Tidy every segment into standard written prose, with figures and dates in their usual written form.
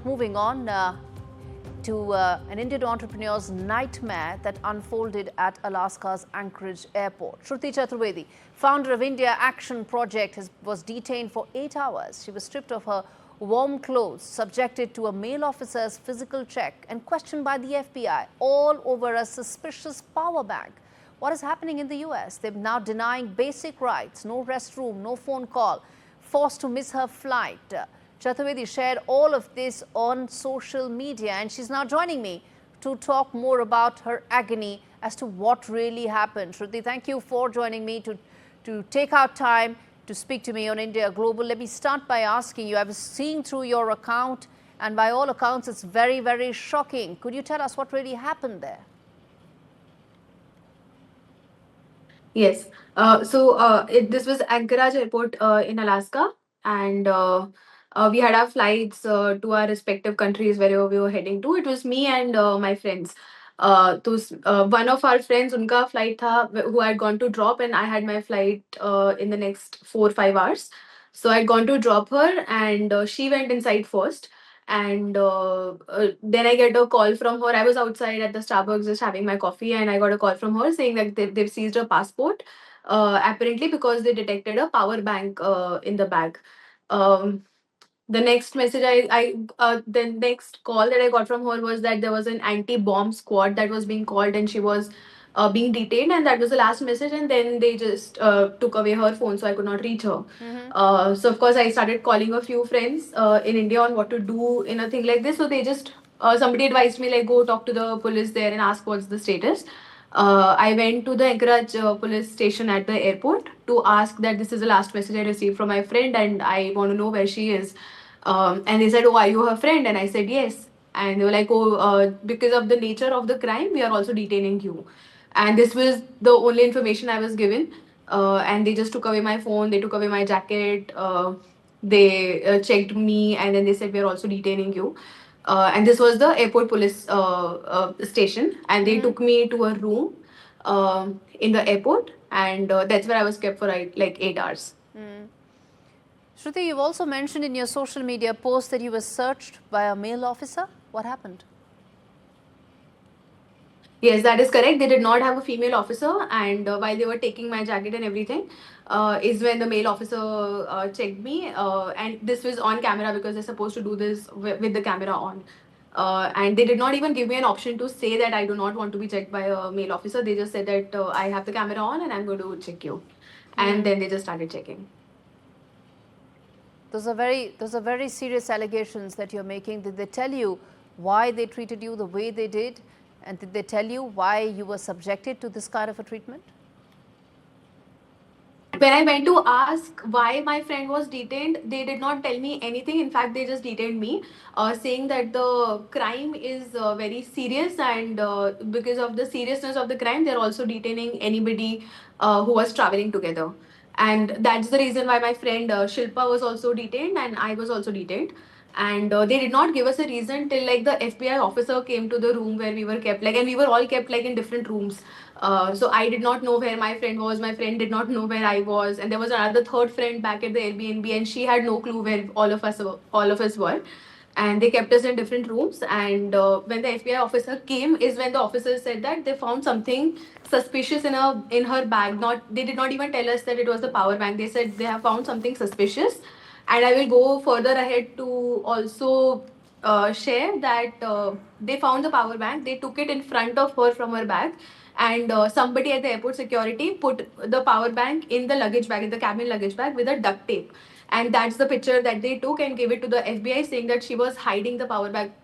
moving on to an Indian entrepreneur's nightmare that unfolded at Alaska's Anchorage airport. Shruti Chaturvedi, founder of India Action Project, was detained for 8 hours. She was stripped of her warm clothes, subjected to a male officer's physical check and questioned by the FBI, all over a suspicious power bank. What is happening in the US? They're now denying basic rights, no restroom, no phone call, forced to miss her flight. Chaturvedi shared all of this on social media, and she's now joining me to talk more about her agony as to what really happened. Shruti, thank you for joining me to take out time to speak to me on India Global. Let me start by asking you, I was seeing through your account, and by all accounts, it's very, very shocking. Could you tell us what really happened there? Yes. This was Anchorage Airport in Alaska, and we had our flights to our respective countries wherever we were heading to. It was me and my friends. One of our friends, unka flight tha, who I had gone to drop, and I had my flight in the next 4 or 5 hours. So I'd gone to drop her, and she went inside first. And then I get a call from her. I was outside at the Starbucks just having my coffee, and I got a call from her saying that they've seized her passport, apparently because they detected a power bank in the bag. Um, the next message the next call that I got from her was that there was an anti-bomb squad that was being called, and she was being detained, and that was the last message. And then they just took away her phone, so I could not reach her. So of course I started calling a few friends in India on what to do in a thing like this. So they just somebody advised me like go talk to the police there and ask what's the status. I went to the Anchorage police station at the airport to ask that this is the last message I received from my friend, and I want to know where she is. And they said, "Oh, are you her friend?" And I said, "Yes." And they were like, "Oh, because of the nature of the crime, we are also detaining you." And this was the only information I was given. And they just took away my phone, they took away my jacket, they checked me, and then they said, "We are also detaining you." And this was the airport police station, and they took me to a room in the airport, and that's where I was kept for like 8 hours. Shruti, you've also mentioned in your social media post that you were searched by a male officer. What happened? Yes, that is correct. They did not have a female officer, and while they were taking my jacket and everything, is when the male officer checked me. And this was on camera because they're supposed to do this with the camera on. And they did not even give me an option to say that I do not want to be checked by a male officer. They just said that I have the camera on and I'm going to check you. And then they just started checking. Those are very serious allegations that you're making. Did they tell you why they treated you the way they did? And did they tell you why you were subjected to this kind of a treatment? When I went to ask why my friend was detained, they did not tell me anything. In fact, they just detained me, saying that the crime is very serious, and because of the seriousness of the crime, they're also detaining anybody who was traveling together. And that's the reason why my friend Shilpa was also detained, and I was also detained. And they did not give us a reason till like the FBI officer came to the room where we were kept, like, and we were all kept like in different rooms. So I did not know where my friend was. My friend did not know where I was, and there was another third friend back at the Airbnb, and she had no clue where all of us were. And they kept us in different rooms. And when the FBI officer came, is when the officer said that they found something suspicious in her bag. Not They did not even tell us that it was the power bank. They said they have found something suspicious, and I will go further ahead to also share that they found the power bank. They took it in front of her from her bag, and somebody at the airport security put the power bank in the luggage bag, in the cabin luggage bag, with a duct tape. And that's the picture that they took and gave it to the FBI, saying that she was hiding the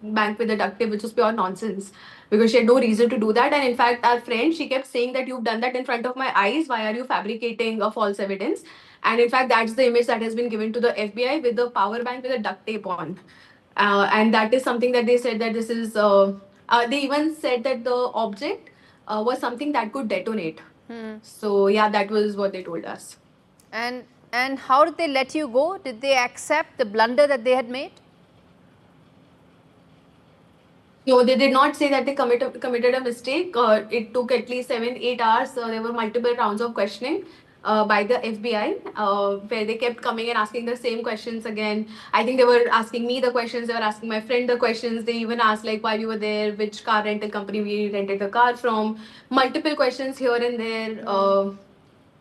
bank with the duct tape, which was pure nonsense because she had no reason to do that. And in fact, our friend, she kept saying that you've done that in front of my eyes. Why are you fabricating a false evidence? And in fact, that's the image that has been given to the FBI with the power bank with a duct tape on. And that is something that they said that this is. They even said that the object was something that could detonate. So yeah, that was what they told us. And how did they let you go? Did they accept the blunder that they had made? No, they did not say that they committed a mistake. It took at least 7, 8 hours. There were multiple rounds of questioning. by the FBI, where they kept coming and asking the same questions again. I think they were asking me the questions, they were asking my friend the questions. They even asked like why we were there, which car rental company we rented the car from, multiple questions here and there.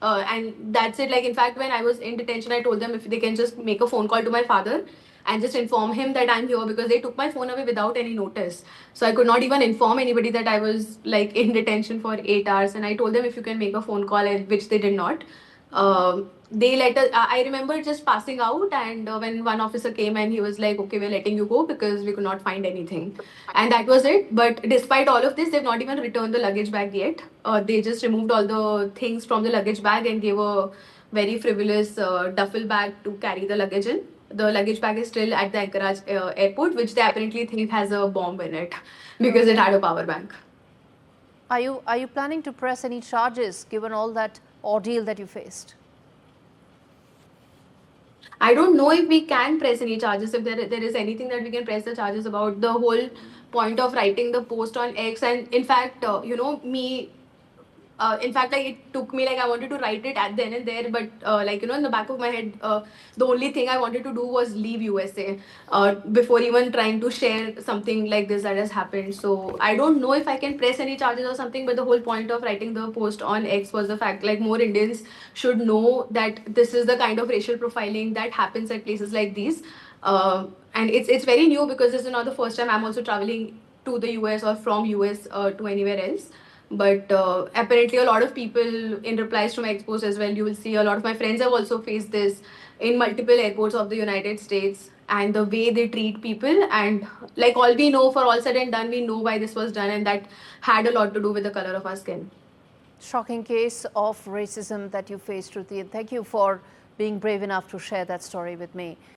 And that's it. Like, in fact, when I was in detention, I told them if they can just make a phone call to my father and just inform him that I'm here, because they took my phone away without any notice. So I could not even inform anybody that I was like in detention for 8 hours. And I told them if you can make a phone call, which they did not. They let us, I remember just passing out, and when one officer came and he was like, okay, we're letting you go because we could not find anything. And that was it. But despite all of this, they've not even returned the luggage bag yet. They just removed all the things from the luggage bag and gave a very frivolous duffel bag to carry the luggage in. The luggage bag is still at the Anchorage airport, which they apparently think has a bomb in it because it had a power bank. Are you planning to press any charges given all that ordeal that you faced? I don't know if we can press any charges, if there is anything that we can press the charges about. The whole point of writing the post on X, and in fact, in fact, like, it took me, like, I wanted to write it at then and there, but like, in the back of my head, the only thing I wanted to do was leave USA before even trying to share something like this that has happened. So I don't know if I can press any charges or something, but the whole point of writing the post on X was the fact, like, more Indians should know that this is the kind of racial profiling that happens at places like these. And it's very new because this is not the first time I'm also traveling to the US or from US to anywhere else. But apparently, a lot of people, in replies to my expos as well, you will see a lot of my friends have also faced this in multiple airports of the United States, and the way they treat people. And like, all we know, for all said and done, we know why this was done, and that had a lot to do with the color of our skin. Shocking case of racism that you faced, Shruti, and thank you for being brave enough to share that story with me.